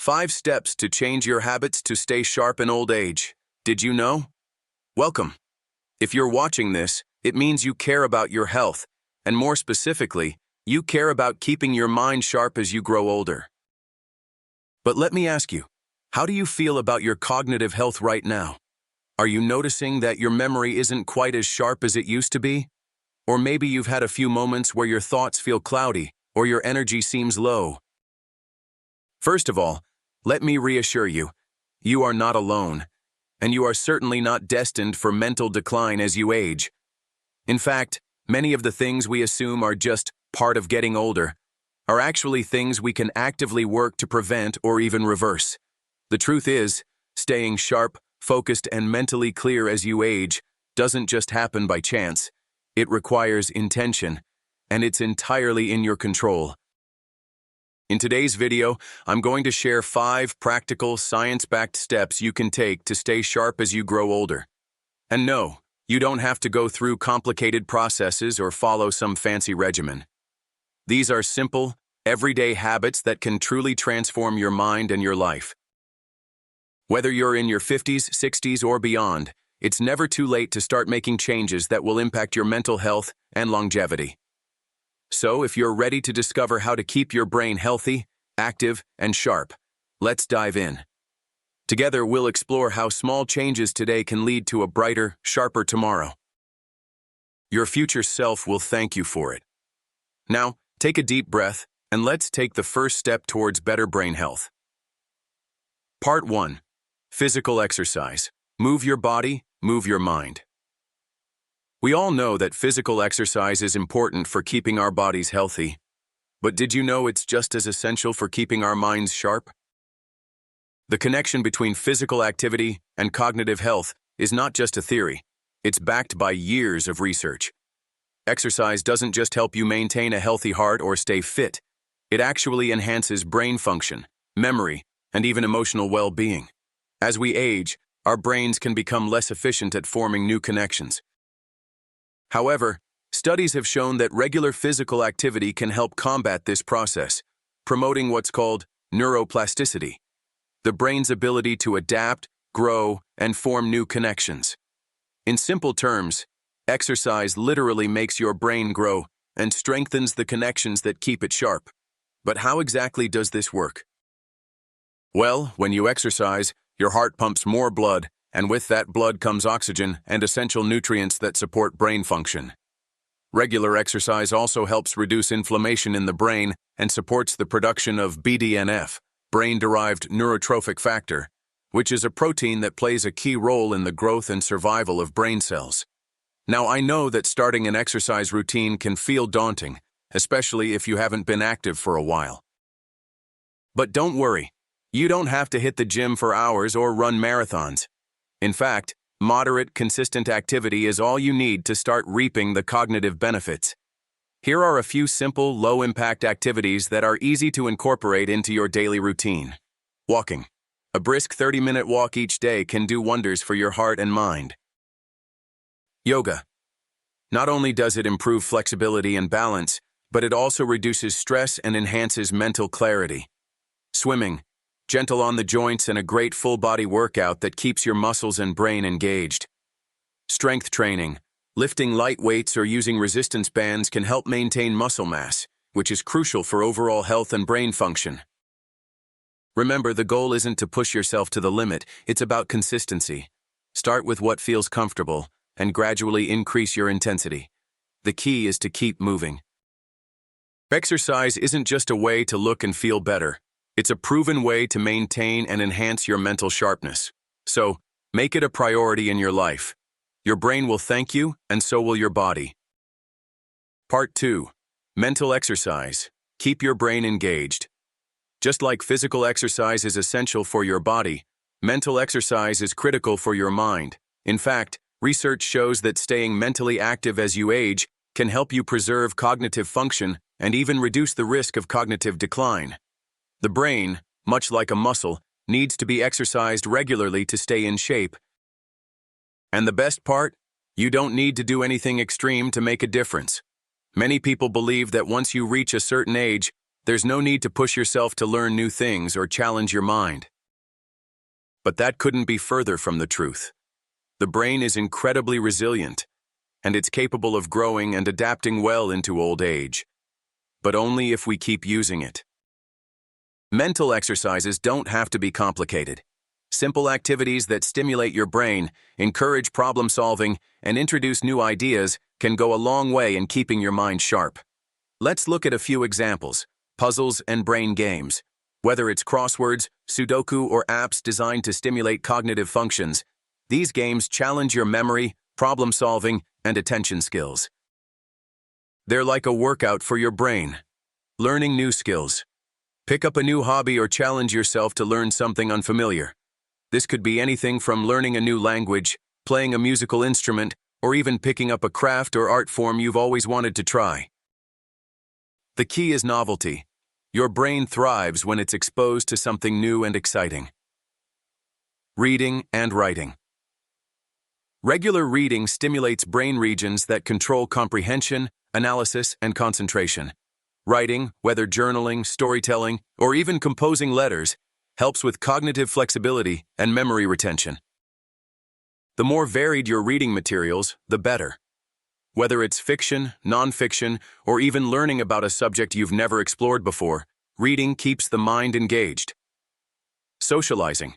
5 steps to change your habits to stay sharp in old age. Did you know? Welcome. If you're watching this, it means you care about your health, and more specifically, you care about keeping your mind sharp as you grow older. But let me ask you, how do you feel about your cognitive health right now? Are you noticing that your memory isn't quite as sharp as it used to be? Or maybe you've had a few moments where your thoughts feel cloudy, or your energy seems low. First of all, let me reassure you, you are not alone, and you are certainly not destined for mental decline as you age. In fact, many of the things we assume are just part of getting older are actually things we can actively work to prevent or even reverse. The truth is, staying sharp, focused, and mentally clear as you age doesn't just happen by chance. It requires intention, and it's entirely in your control. In today's video, I'm going to share 5 practical, science-backed steps you can take to stay sharp as you grow older. And no, you don't have to go through complicated processes or follow some fancy regimen. These are simple, everyday habits that can truly transform your mind and your life. Whether you're in your 50s, 60s, or beyond, it's never too late to start making changes that will impact your mental health and longevity. So, if you're ready to discover how to keep your brain healthy, active, and sharp, let's dive in. Together, we'll explore how small changes today can lead to a brighter, sharper tomorrow. Your future self will thank you for it. Now, take a deep breath, and let's take the first step towards better brain health. Part 1. Physical exercise. Move your body, move your mind. We all know that physical exercise is important for keeping our bodies healthy. But did you know it's just as essential for keeping our minds sharp? The connection between physical activity and cognitive health is not just a theory. It's backed by years of research. Exercise doesn't just help you maintain a healthy heart or stay fit. It actually enhances brain function, memory, and even emotional well-being. As we age, our brains can become less efficient at forming new connections. However, studies have shown that regular physical activity can help combat this process, promoting what's called neuroplasticity, the brain's ability to adapt, grow, and form new connections. In simple terms, exercise literally makes your brain grow and strengthens the connections that keep it sharp. But how exactly does this work? Well, when you exercise, your heart pumps more blood, and with that blood comes oxygen and essential nutrients that support brain function. Regular exercise also helps reduce inflammation in the brain and supports the production of BDNF, brain-derived neurotrophic factor, which is a protein that plays a key role in the growth and survival of brain cells. Now, I know that starting an exercise routine can feel daunting, especially if you haven't been active for a while. But don't worry, you don't have to hit the gym for hours or run marathons. In fact, moderate, consistent activity is all you need to start reaping the cognitive benefits. Here are a few simple, low-impact activities that are easy to incorporate into your daily routine. Walking. A brisk 30-minute walk each day can do wonders for your heart and mind. Yoga. Not only does it improve flexibility and balance, but it also reduces stress and enhances mental clarity. Swimming. Gentle on the joints and a great full-body workout that keeps your muscles and brain engaged. Strength training. Lifting light weights or using resistance bands can help maintain muscle mass, which is crucial for overall health and brain function. Remember, the goal isn't to push yourself to the limit, it's about consistency. Start with what feels comfortable and gradually increase your intensity. The key is to keep moving. Exercise isn't just a way to look and feel better. It's a proven way to maintain and enhance your mental sharpness. So, make it a priority in your life. Your brain will thank you, and so will your body. Part 2. Mental exercise. Keep your brain engaged. Just like physical exercise is essential for your body, mental exercise is critical for your mind. In fact, research shows that staying mentally active as you age can help you preserve cognitive function and even reduce the risk of cognitive decline. The brain, much like a muscle, needs to be exercised regularly to stay in shape. And the best part? You don't need to do anything extreme to make a difference. Many people believe that once you reach a certain age, There's no need to push yourself to learn new things or challenge your mind. But that couldn't be further from the truth. The brain is incredibly resilient, and it's capable of growing and adapting well into old age. But only if we keep using it. Mental exercises don't have to be complicated. Simple activities that stimulate your brain, encourage problem solving, and introduce new ideas can go a long way in keeping your mind sharp. Let's look at a few examples: puzzles and brain games. Whether it's crosswords, Sudoku, or apps designed to stimulate cognitive functions, these games challenge your memory, problem solving, and attention skills. They're like a workout for your brain. Learning new skills. Pick up a new hobby or challenge yourself to learn something unfamiliar. This could be anything from learning a new language, playing a musical instrument, or even picking up a craft or art form you've always wanted to try. The key is novelty. Your brain thrives when it's exposed to something new and exciting. Reading and writing. Regular reading stimulates brain regions that control comprehension, analysis, and concentration. Writing, whether journaling, storytelling, or even composing letters, helps with cognitive flexibility and memory retention. The more varied your reading materials, the better. Whether it's fiction, nonfiction, or even learning about a subject you've never explored before, reading keeps the mind engaged. Socializing.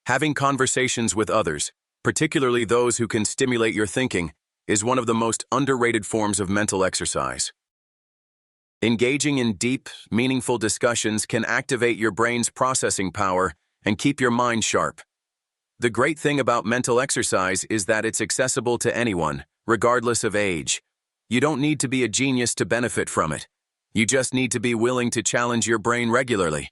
Having conversations with others, particularly those who can stimulate your thinking, is one of the most underrated forms of mental exercise. Engaging in deep, meaningful discussions can activate your brain's processing power and keep your mind sharp. The great thing about mental exercise is that it's accessible to anyone, regardless of age. You don't need to be a genius to benefit from it. You just need to be willing to challenge your brain regularly.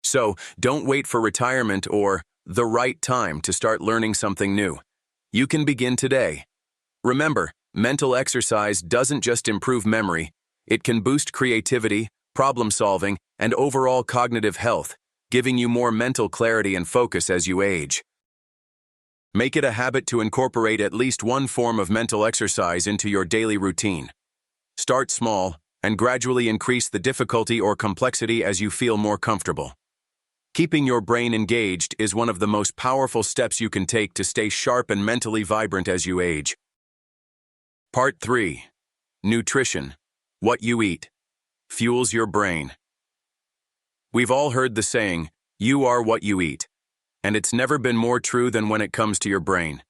So, don't wait for retirement or the right time to start learning something new. You can begin today. Remember, mental exercise doesn't just improve memory. It can boost creativity, problem solving, and overall cognitive health, giving you more mental clarity and focus as you age. Make it a habit to incorporate at least one form of mental exercise into your daily routine. Start small and gradually increase the difficulty or complexity as you feel more comfortable. Keeping your brain engaged is one of the most powerful steps you can take to stay sharp and mentally vibrant as you age. Part 3. Nutrition. What you eat fuels your brain. We've all heard the saying, "You are what you eat," and it's never been more true than when it comes to your brain.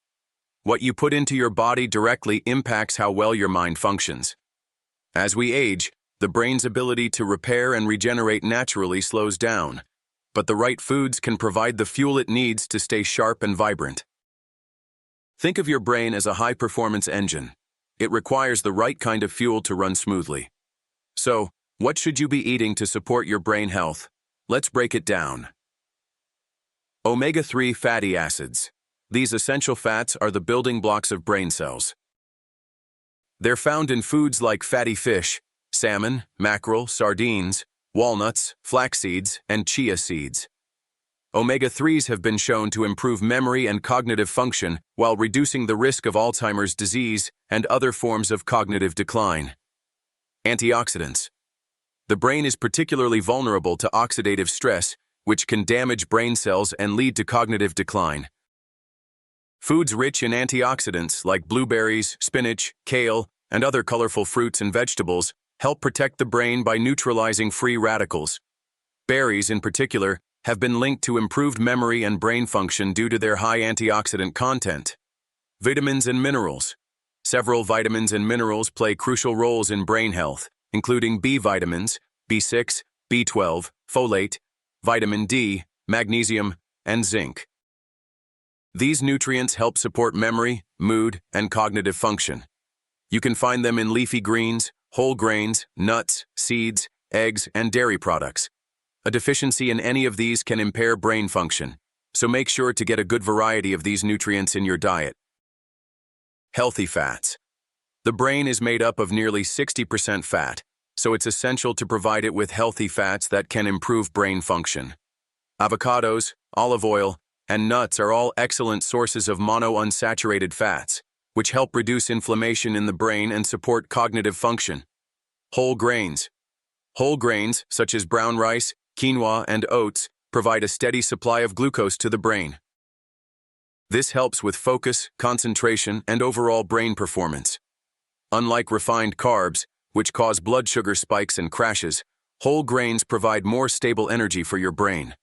What you put into your body directly impacts how well your mind functions. As we age, the brain's ability to repair and regenerate naturally slows down, but the right foods can provide the fuel it needs to stay sharp and vibrant. Think of your brain as a high-performance engine. It requires the right kind of fuel to run smoothly. So, what should you be eating to support your brain health? Let's break it down. Omega-3 fatty acids. These essential fats are the building blocks of brain cells. They're found in foods like fatty fish, salmon, mackerel, sardines, walnuts, flax seeds, and chia seeds. Omega-3s have been shown to improve memory and cognitive function while reducing the risk of Alzheimer's disease and other forms of cognitive decline. Antioxidants. The brain is particularly vulnerable to oxidative stress, which can damage brain cells and lead to cognitive decline. Foods rich in antioxidants like blueberries, spinach, kale, and other colorful fruits and vegetables help protect the brain by neutralizing free radicals. Berries, in particular, have been linked to improved memory and brain function due to their high antioxidant content. Vitamins and minerals. Several vitamins and minerals play crucial roles in brain health, including B vitamins, B6, B12, folate, vitamin D, magnesium, and zinc. These nutrients help support memory, mood, and cognitive function. You can find them in leafy greens, whole grains, nuts, seeds, eggs, and dairy products. A deficiency in any of these can impair brain function, so make sure to get a good variety of these nutrients in your diet. Healthy fats. The brain is made up of nearly 60% fat, so it's essential to provide it with healthy fats that can improve brain function. Avocados, olive oil, and nuts are all excellent sources of monounsaturated fats, which help reduce inflammation in the brain and support cognitive function. Whole grains. Whole grains, such as brown rice, quinoa, and oats, provide a steady supply of glucose to the brain. This helps with focus, concentration, and overall brain performance. Unlike refined carbs, which cause blood sugar spikes and crashes, whole grains provide more stable energy for your brain.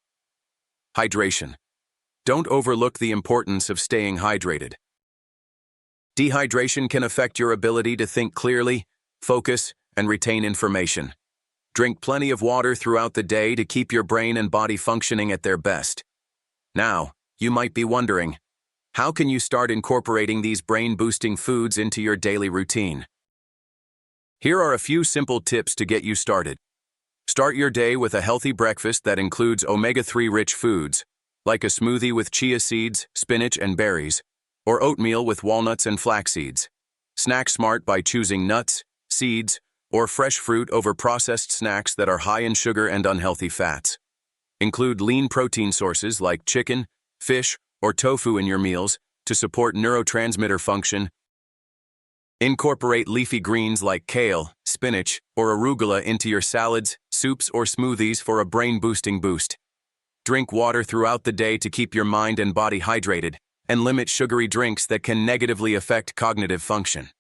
Hydration. Don't overlook the importance of staying hydrated. Dehydration can affect your ability to think clearly, focus, and retain information. Drink plenty of water throughout the day to keep your brain and body functioning at their best. Now, you might be wondering, how can you start incorporating these brain-boosting foods into your daily routine? Here are a few simple tips to get you started. Start your day with a healthy breakfast that includes omega-3 rich foods, like a smoothie with chia seeds, spinach, and berries, or oatmeal with walnuts and flax seeds. Snack smart by choosing nuts, seeds, or fresh fruit over processed snacks that are high in sugar and unhealthy fats. Include lean protein sources like chicken, fish, or tofu in your meals to support neurotransmitter function. Incorporate leafy greens like kale, spinach, or arugula into your salads, soups, or smoothies for a brain-boosting boost. Drink water throughout the day to keep your mind and body hydrated, and limit sugary drinks that can negatively affect cognitive function.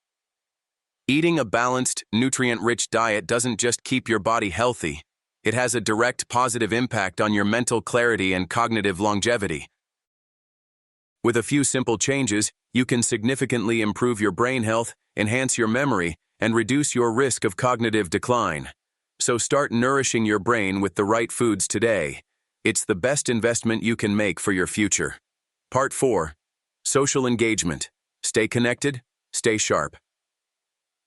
Eating a balanced, nutrient-rich diet doesn't just keep your body healthy, it has a direct positive impact on your mental clarity and cognitive longevity. With a few simple changes, you can significantly improve your brain health, enhance your memory, and reduce your risk of cognitive decline. So start nourishing your brain with the right foods today. It's the best investment you can make for your future. Part 4. Social engagement. Stay connected, stay sharp.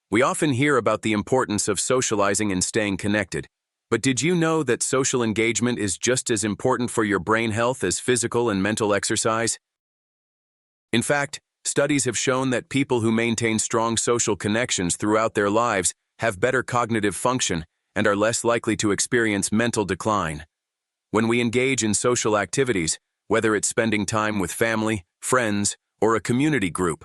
We often hear about the importance of socializing and staying connected. But did you know that social engagement is just as important for your brain health as physical and mental exercise? In fact, studies have shown that people who maintain strong social connections throughout their lives have better cognitive function and are less likely to experience mental decline. When we engage in social activities, whether it's spending time with family, friends, or a community group,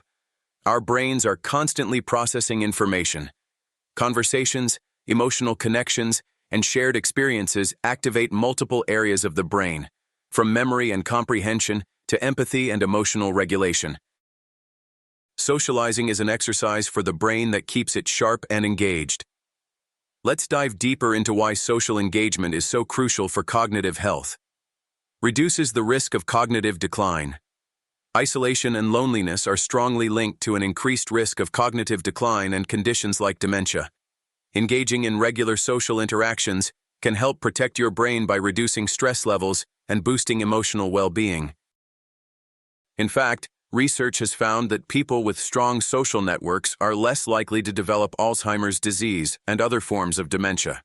our brains are constantly processing information. Conversations, emotional connections, and shared experiences activate multiple areas of the brain, from memory and comprehension to empathy and emotional regulation. Socializing is an exercise for the brain that keeps it sharp and engaged. Let's dive deeper into why social engagement is so crucial for cognitive health. Reduces the risk of cognitive decline. Isolation and loneliness are strongly linked to an increased risk of cognitive decline and conditions like dementia. Engaging in regular social interactions can help protect your brain by reducing stress levels and boosting emotional well-being. In fact, research has found that people with strong social networks are less likely to develop Alzheimer's disease and other forms of dementia.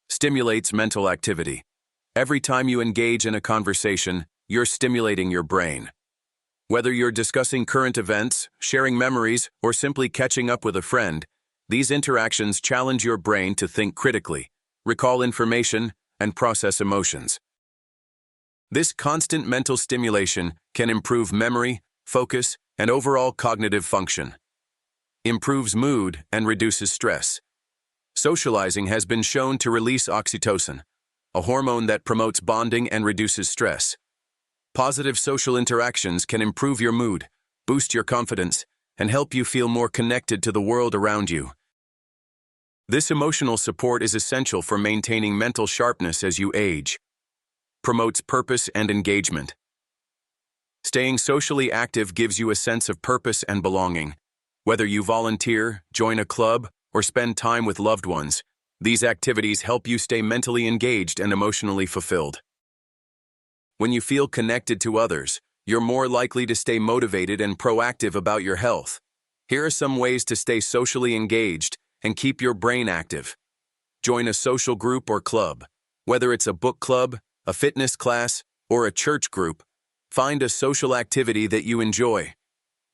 Stimulates mental activity. Every time you engage in a conversation, you're stimulating your brain. Whether you're discussing current events, sharing memories, or simply catching up with a friend, these interactions challenge your brain to think critically, recall information, and process emotions. This constant mental stimulation can improve memory, focus, and overall cognitive function. Improves mood and reduces stress. Socializing has been shown to release oxytocin, a hormone that promotes bonding and reduces stress. Positive social interactions can improve your mood, boost your confidence, and help you feel more connected to the world around you. This emotional support is essential for maintaining mental sharpness as you age. Promotes purpose and engagement. Staying socially active gives you a sense of purpose and belonging. Whether you volunteer, join a club, or spend time with loved ones, these activities help you stay mentally engaged and emotionally fulfilled. When you feel connected to others, you're more likely to stay motivated and proactive about your health. Here are some ways to stay socially engaged and keep your brain active. Join a social group or club. Whether it's a book club, a fitness class, or a church group, find a social activity that you enjoy.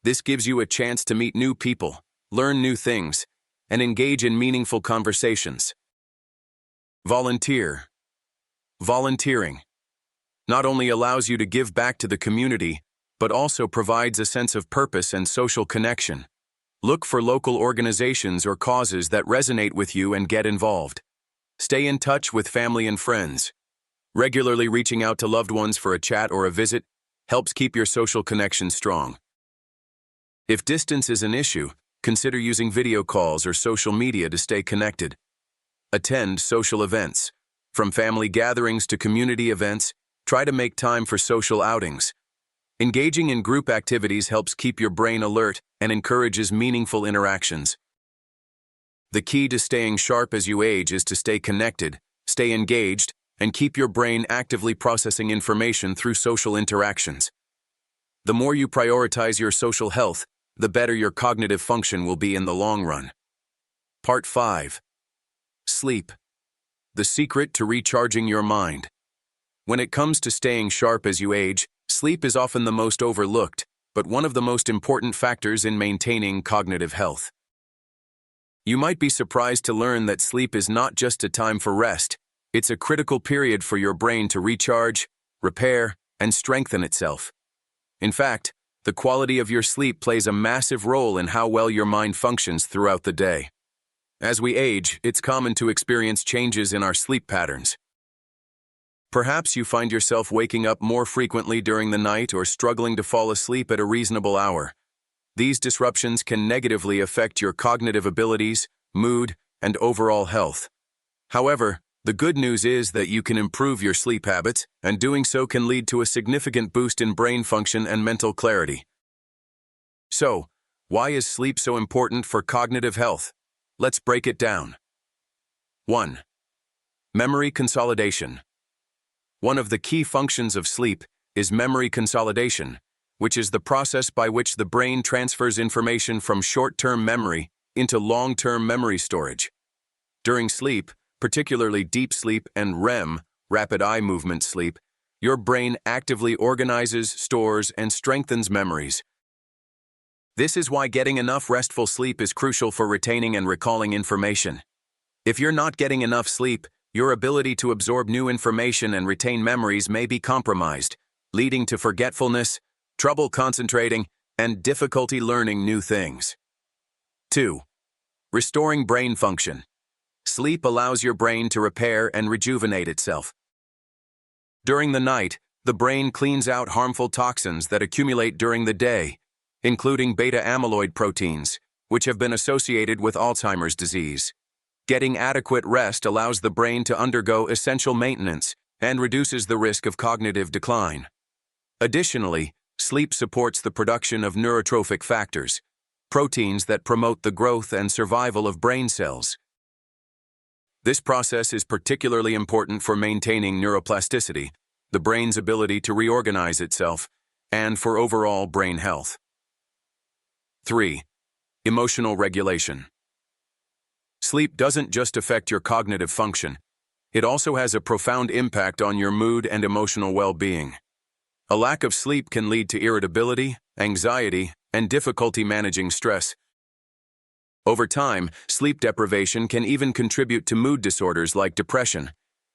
This gives you a chance to meet new people, learn new things, and engage in meaningful conversations. Volunteer. Volunteering not only allows you to give back to the community, but also provides a sense of purpose and social connection. Look for local organizations or causes that resonate with you and get involved. Stay in touch with family and friends. Regularly reaching out to loved ones for a chat or a visit helps keep your social connection strong. If distance is an issue, consider using video calls or social media to stay connected. Attend social events. From family gatherings to community events, try to make time for social outings. Engaging in group activities helps keep your brain alert and encourages meaningful interactions. The key to staying sharp as you age is to stay connected, stay engaged, and keep your brain actively processing information through social interactions. The more you prioritize your social health, the better your cognitive function will be in the long run. Part 5. Sleep. The secret to recharging your mind. When it comes to staying sharp as you age, sleep is often the most overlooked, but one of the most important factors in maintaining cognitive health. You might be surprised to learn that sleep is not just a time for rest, it's a critical period for your brain to recharge, repair, and strengthen itself. In fact, the quality of your sleep plays a massive role in how well your mind functions throughout the day. As we age, it's common to experience changes in our sleep patterns. Perhaps you find yourself waking up more frequently during the night or struggling to fall asleep at a reasonable hour. These disruptions can negatively affect your cognitive abilities, mood, and overall health. However, the good news is that you can improve your sleep habits, and doing so can lead to a significant boost in brain function and mental clarity. So, why is sleep so important for cognitive health? Let's break it down. 1. Memory consolidation. One of the key functions of sleep is memory consolidation, which is the process by which the brain transfers information from short-term memory into long-term memory storage. During sleep, particularly deep sleep and REM, rapid eye movement sleep, your brain actively organizes, stores, and strengthens memories. This is why getting enough restful sleep is crucial for retaining and recalling information. If you're not getting enough sleep, your ability to absorb new information and retain memories may be compromised, leading to forgetfulness, trouble concentrating, and difficulty learning new things. 2. Restoring brain function. Sleep allows your brain to repair and rejuvenate itself. During the night, the brain cleans out harmful toxins that accumulate during the day, including beta-amyloid proteins, which have been associated with Alzheimer's disease. Getting adequate rest allows the brain to undergo essential maintenance and reduces the risk of cognitive decline. Additionally, sleep supports the production of neurotrophic factors, proteins that promote the growth and survival of brain cells. This process is particularly important for maintaining neuroplasticity, the brain's ability to reorganize itself, and for overall brain health. 3. Emotional regulation. Sleep doesn't just affect your cognitive function, it also has a profound impact on your mood and emotional well-being. A lack of sleep can lead to irritability, anxiety, and difficulty managing stress. Over time, sleep deprivation can even contribute to mood disorders like depression.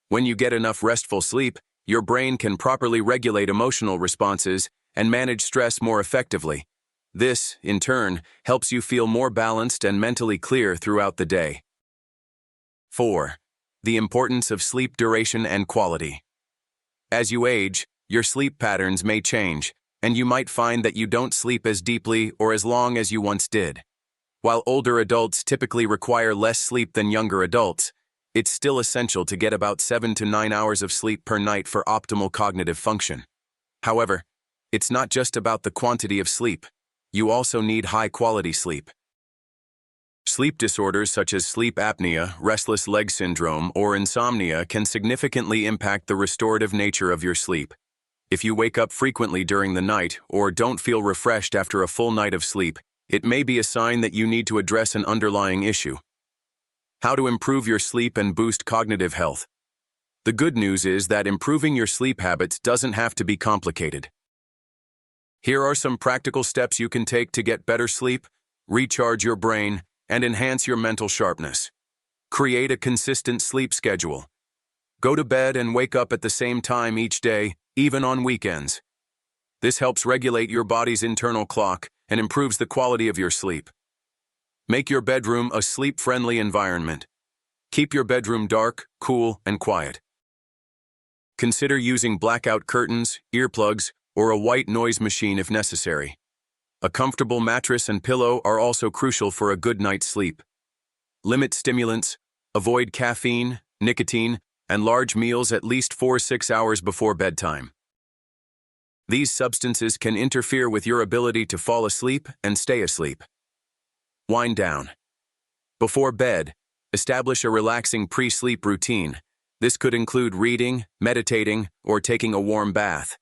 When you get enough restful sleep, your brain can properly regulate emotional responses and manage stress more effectively. This, in turn, helps you feel more balanced and mentally clear throughout the day. 4. The importance of sleep duration and quality. As you age, your sleep patterns may change, and you might find that you don't sleep as deeply or as long as you once did. While older adults typically require less sleep than younger adults, it's still essential to get about 7 to 9 hours of sleep per night for optimal cognitive function. However, it's not just about the quantity of sleep. You also need high-quality sleep. Sleep disorders such as sleep apnea, restless leg syndrome, or insomnia can significantly impact the restorative nature of your sleep. If you wake up frequently during the night or don't feel refreshed after a full night of sleep, it may be a sign that you need to address an underlying issue. How to improve your sleep and boost cognitive health. The good news is that improving your sleep habits doesn't have to be complicated. Here are some practical steps you can take to get better sleep, recharge your brain, and enhance your mental sharpness. Create a consistent sleep schedule. Go to bed and wake up at the same time each day, even on weekends. This helps regulate your body's internal clock and improves the quality of your sleep. Make your bedroom a sleep-friendly environment. Keep your bedroom dark, cool, and quiet. Consider using blackout curtains, earplugs, or a white noise machine if necessary. A comfortable mattress and pillow are also crucial for a good night's sleep. Limit stimulants, avoid caffeine, nicotine, and large meals at least 4-6 hours before bedtime. These substances can interfere with your ability to fall asleep and stay asleep. Wind down. Before bed, establish a relaxing pre-sleep routine. This could include reading, meditating, or taking a warm bath.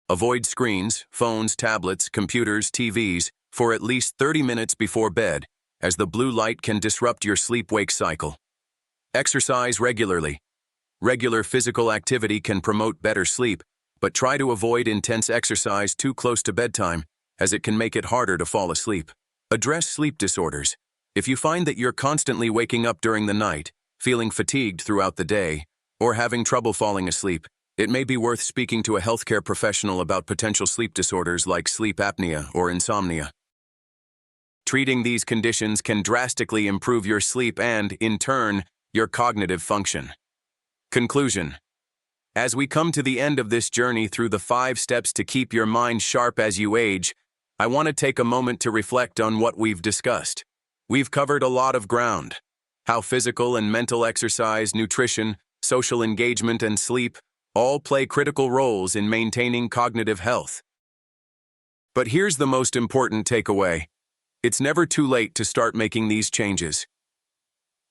Avoid screens, phones, tablets, computers, TVs for at least 30 minutes before bed, as the blue light can disrupt your sleep-wake cycle. Exercise regularly. Regular physical activity can promote better sleep, but try to avoid intense exercise too close to bedtime, as it can make it harder to fall asleep. Address sleep disorders. If you find that you're constantly waking up during the night, feeling fatigued throughout the day, or having trouble falling asleep, it may be worth speaking to a healthcare professional about potential sleep disorders like sleep apnea or insomnia. Treating these conditions can drastically improve your sleep and, in turn, your cognitive function. Conclusion. As we come to the end of this journey through the 5 steps to keep your mind sharp as you age, I want to take a moment to reflect on what we've discussed. We've covered a lot of ground. How physical and mental exercise, nutrition, social engagement, and sleep all play critical roles in maintaining cognitive health. But here's the most important takeaway. It's never too late to start making these changes.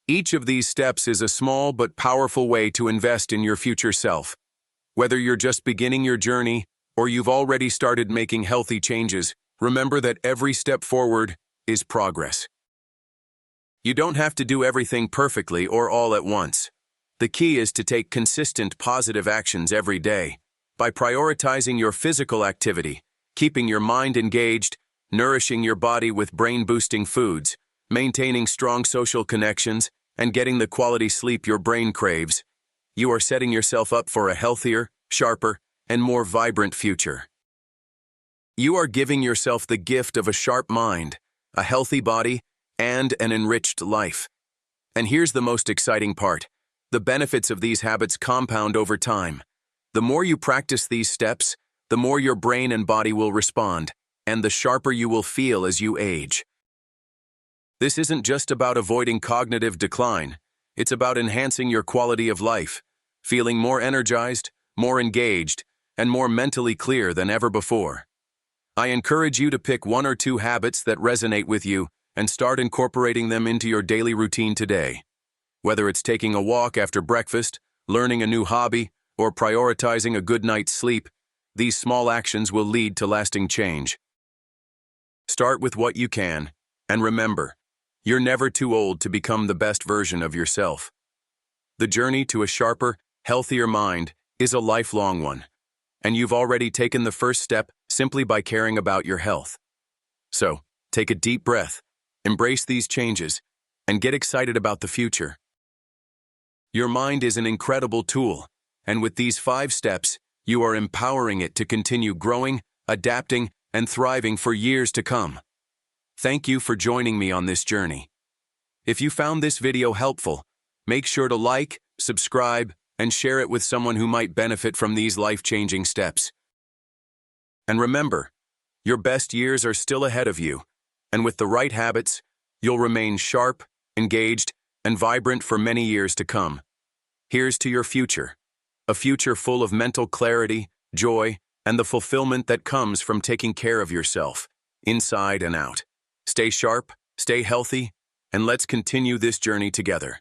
Each of these steps is a small but powerful way to invest in your future self. Whether you're just beginning your journey or you've already started making healthy changes, remember that every step forward is progress. You don't have to do everything perfectly or all at once. The key is to take consistent positive actions every day by prioritizing your physical activity, keeping your mind engaged, nourishing your body with brain-boosting foods, maintaining strong social connections, and getting the quality sleep your brain craves. You are setting yourself up for a healthier, sharper, and more vibrant future. You are giving yourself the gift of a sharp mind, a healthy body, and an enriched life. And here's the most exciting part. The benefits of these habits compound over time. The more you practice these steps, the more your brain and body will respond, and the sharper you will feel as you age. This isn't just about avoiding cognitive decline. It's about enhancing your quality of life, feeling more energized, more engaged, and more mentally clear than ever before. I encourage you to pick 1 or 2 habits that resonate with you and start incorporating them into your daily routine today. Whether it's taking a walk after breakfast, learning a new hobby, or prioritizing a good night's sleep, these small actions will lead to lasting change. Start with what you can, and remember, you're never too old to become the best version of yourself. The journey to a sharper, healthier mind is a lifelong one, and you've already taken the first step simply by caring about your health. So, take a deep breath, embrace these changes, and get excited about the future. Your mind is an incredible tool, and with these 5 steps, you are empowering it to continue growing, adapting, and thriving for years to come. Thank you for joining me on this journey. If you found this video helpful, make sure to like, subscribe, and share it with someone who might benefit from these life-changing steps. And remember, your best years are still ahead of you, and with the right habits, you'll remain sharp, engaged, and vibrant for many years to come. Here's to your future, a future full of mental clarity, joy, and the fulfillment that comes from taking care of yourself, inside and out. Stay sharp, stay healthy, and let's continue this journey together.